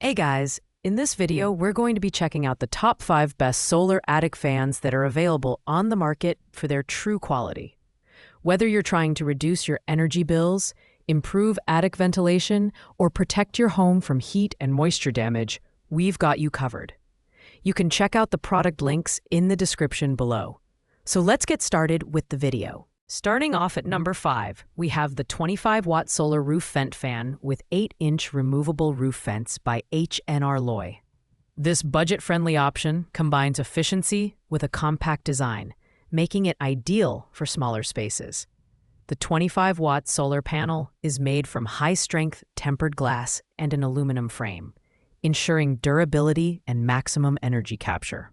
Hey guys, in this video, we're going to be checking out the top 5 best solar attic fans that are available on the market for their true quality. Whether you're trying to reduce your energy bills, improve attic ventilation, or protect your home from heat and moisture damage, we've got you covered. You can check out the product links in the description below. So let's get started with the video. Starting off at number 5, we have the 25-watt solar roof vent fan with 8-inch removable roof vents by H&R Loy. This budget-friendly option combines efficiency with a compact design, making it ideal for smaller spaces. The 25-watt solar panel is made from high-strength tempered glass and an aluminum frame, ensuring durability and maximum energy capture.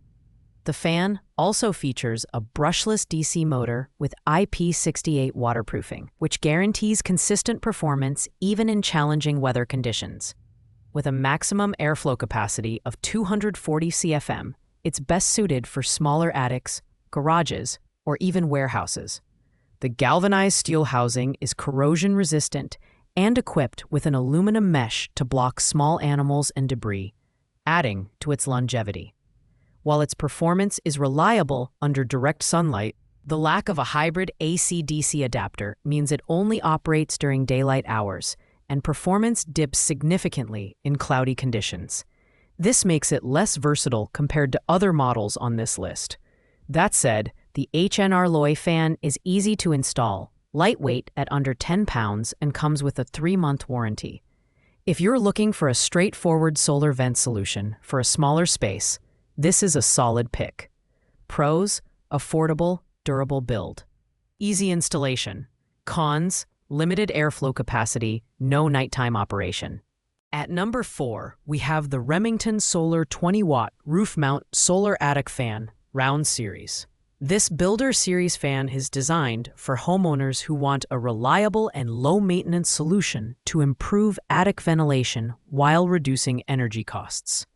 The fan also features a brushless DC motor with IP68 waterproofing, which guarantees consistent performance even in challenging weather conditions. With a maximum airflow capacity of 240 CFM, it's best suited for smaller attics, garages, or even warehouses. The galvanized steel housing is corrosion-resistant and equipped with an aluminum mesh to block small animals and debris, adding to its longevity. While its performance is reliable under direct sunlight, the lack of a hybrid AC-DC adapter means it only operates during daylight hours, and performance dips significantly in cloudy conditions. This makes it less versatile compared to other models on this list. That said, the H&R Loy fan is easy to install, lightweight at under 10 pounds, and comes with a 3-month warranty. If you're looking for a straightforward solar vent solution for a smaller space, this is a solid pick. Pros: affordable, durable build. Easy installation. Cons: limited airflow capacity, no nighttime operation. At number 4, we have the Remington Solar 20-watt roof mount solar attic fan, round series. This Builder Series fan is designed for homeowners who want a reliable and low-maintenance solution to improve attic ventilation while reducing energy costs.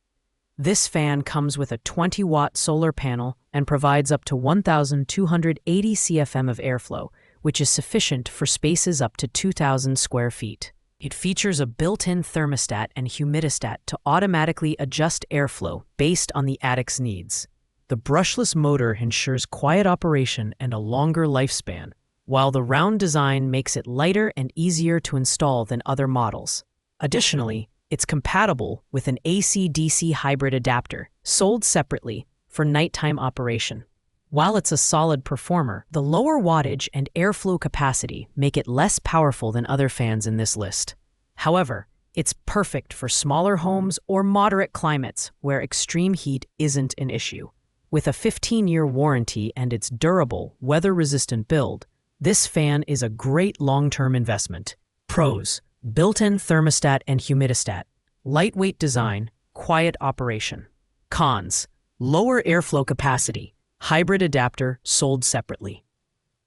This fan comes with a 20-watt solar panel and provides up to 1,280 CFM of airflow, which is sufficient for spaces up to 2,000 square feet. It features a built-in thermostat and humidistat to automatically adjust airflow based on the attic's needs. The brushless motor ensures quiet operation and a longer lifespan, while the round design makes it lighter and easier to install than other models. Additionally, it's compatible with an AC-DC hybrid adapter, sold separately for nighttime operation. While it's a solid performer, the lower wattage and airflow capacity make it less powerful than other fans in this list. However, it's perfect for smaller homes or moderate climates where extreme heat isn't an issue. With a 15-year warranty and its durable, weather-resistant build, this fan is a great long-term investment. Pros: built-in thermostat and humidistat, lightweight design, quiet operation. Cons: lower airflow capacity, hybrid adapter, sold separately.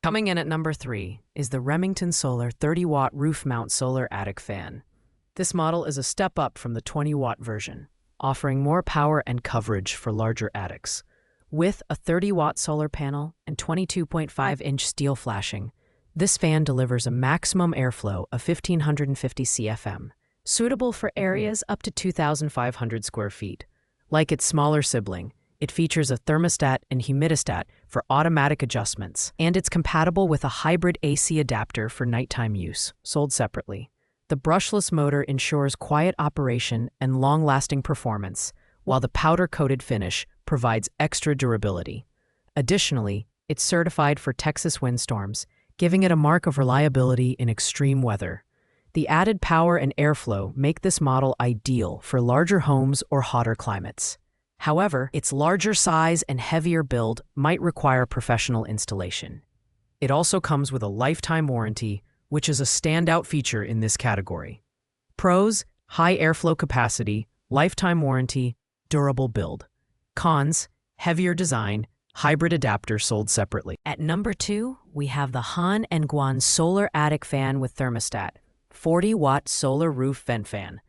Coming in at number 3 is the Remington Solar 30-watt roof mount solar attic fan. This model is a step up from the 20-watt version, offering more power and coverage for larger attics. With a 30-watt solar panel and 22.5-inch steel flashing, this fan delivers a maximum airflow of 1,550 CFM, suitable for areas up to 2,500 square feet. Like its smaller sibling, it features a thermostat and humidistat for automatic adjustments, and it's compatible with a hybrid AC adapter for nighttime use, sold separately. The brushless motor ensures quiet operation and long-lasting performance, while the powder-coated finish provides extra durability. Additionally, it's certified for Texas windstorms, giving it a mark of reliability in extreme weather. The added power and airflow make this model ideal for larger homes or hotter climates. However, its larger size and heavier build might require professional installation. It also comes with a lifetime warranty, which is a standout feature in this category. Pros: high airflow capacity, lifetime warranty, durable build. Cons: heavier design, hybrid adapter, sold separately. At number 2, we have the Han & Guan Solar Attic Fan with Thermostat, 40-watt solar roof vent fan.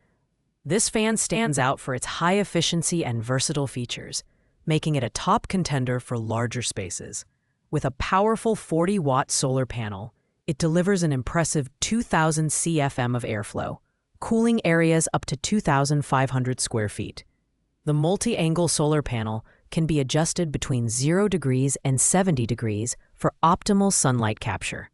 This fan stands out for its high efficiency and versatile features, making it a top contender for larger spaces. With a powerful 40-watt solar panel, it delivers an impressive 2,000 CFM of airflow, cooling areas up to 2,500 square feet. The multi-angle solar panel can be adjusted between 0 degrees and 70 degrees for optimal sunlight capture.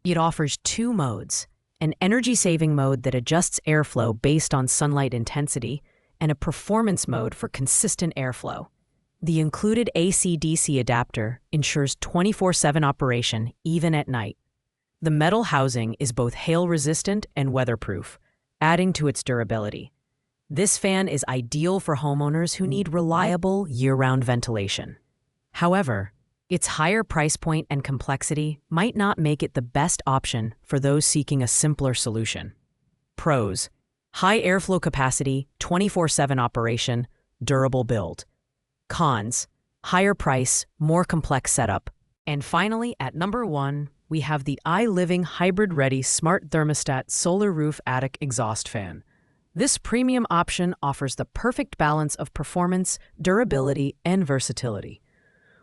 It offers two modes: an energy-saving mode that adjusts airflow based on sunlight intensity, and a performance mode for consistent airflow. The included AC-DC adapter ensures 24/7 operation even at night. The metal housing is both hail-resistant and weatherproof, adding to its durability. This fan is ideal for homeowners who need reliable year-round ventilation. However, its higher price point and complexity might not make it the best option for those seeking a simpler solution. Pros: high airflow capacity, 24/7 operation, durable build. Cons: higher price, more complex setup. And finally, at number 1, we have the iLiving Hybrid Ready Smart Thermostat Solar Roof Attic Exhaust Fan. This premium option offers the perfect balance of performance, durability, and versatility.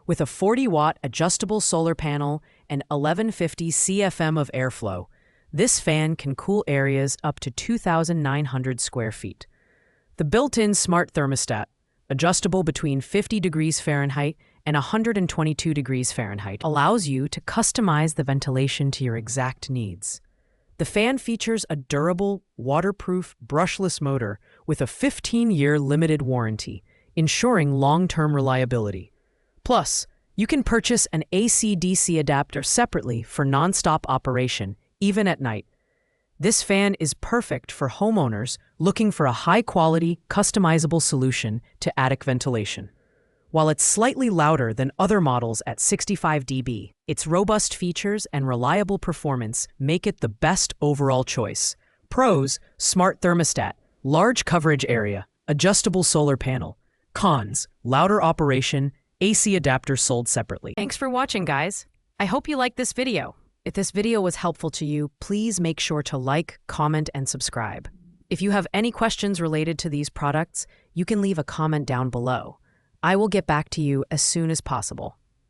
With a 40-watt adjustable solar panel and 1150 CFM of airflow, this fan can cool areas up to 2,900 square feet. The built-in smart thermostat, adjustable between 50 degrees Fahrenheit and 122 degrees Fahrenheit, allows you to customize the ventilation to your exact needs. The fan features a durable, waterproof, brushless motor with a 15-year limited warranty, ensuring long-term reliability. Plus, you can purchase an AC-DC adapter separately for non-stop operation, even at night. This fan is perfect for homeowners looking for a high-quality, customizable solution to attic ventilation. While it's slightly louder than other models at 65 dB, its robust features and reliable performance make it the best overall choice. Pros: smart thermostat, large coverage area, adjustable solar panel. Cons: louder operation, AC adapter sold separately. Thanks for watching, guys. I hope you liked this video. If this video was helpful to you, please make sure to like, comment, and subscribe. If you have any questions related to these products, you can leave a comment down below. I will get back to you as soon as possible.